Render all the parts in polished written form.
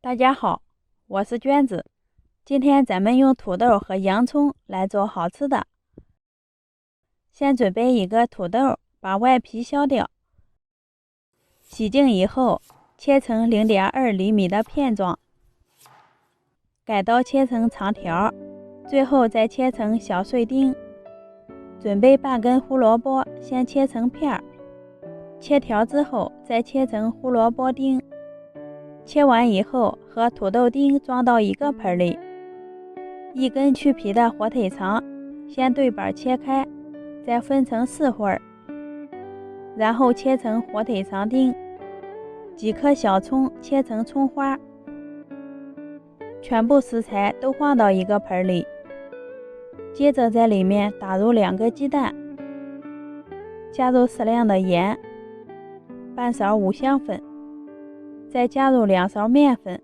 大家好，我是娟子。今天咱们用土豆和洋葱来做好吃的。先准备一个土豆，把外皮削掉，洗净以后切成0.2厘米的片状，改刀切成长条，最后再切成小碎丁。准备半根胡萝卜，先切成片儿，切条之后再切成胡萝卜丁。切完以后，和土豆丁装到一个盆里。一根去皮的火腿肠，先对半切开，再分成4份，然后切成火腿肠丁。几颗小葱切成葱花，全部食材都放到一个盆里。接着在里面打入2个鸡蛋，加入适量的盐，半勺五香粉，再加入2勺面粉，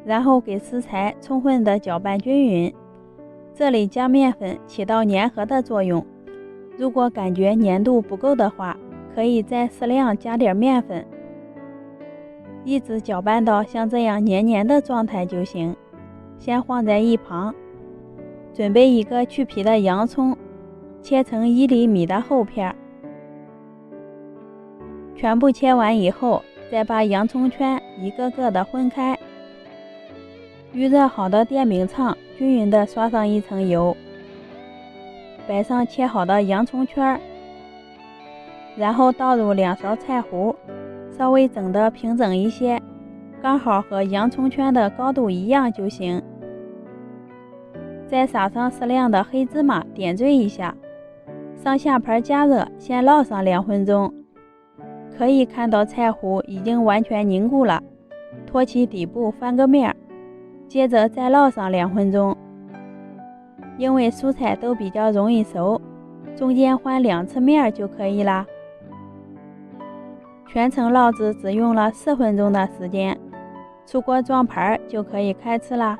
然后给食材充分的搅拌均匀。这里加面粉起到粘合的作用，如果感觉粘度不够的话，可以再适量加点面粉，一直搅拌到像这样黏黏的状态就行。先放在一旁。准备一个去皮的洋葱，切成1厘米的厚片，全部切完以后，再把洋葱圈一个个的分开。预热好的电饼铛均匀的刷上一层油，摆上切好的洋葱圈，然后倒入2勺菜糊，稍微整得平整一些，刚好和洋葱圈的高度一样就行。再撒上适量的黑芝麻点缀一下，上下盘加热，先烙上2分钟。可以看到菜糊已经完全凝固了，托起底部翻个面，接着再烙上2分钟。因为蔬菜都比较容易熟，中间翻2次面就可以啦。全程烙制只用了4分钟的时间，出锅装盘就可以开吃啦。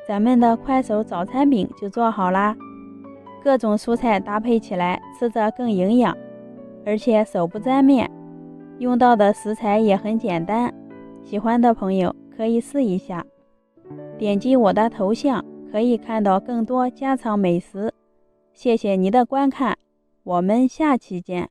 咱们的快手早餐饼就做好啦，各种蔬菜搭配起来，吃着更营养，而且手不沾面，用到的食材也很简单。喜欢的朋友可以试一下，点击我的头像可以看到更多家常美食。谢谢您的观看，我们下期见。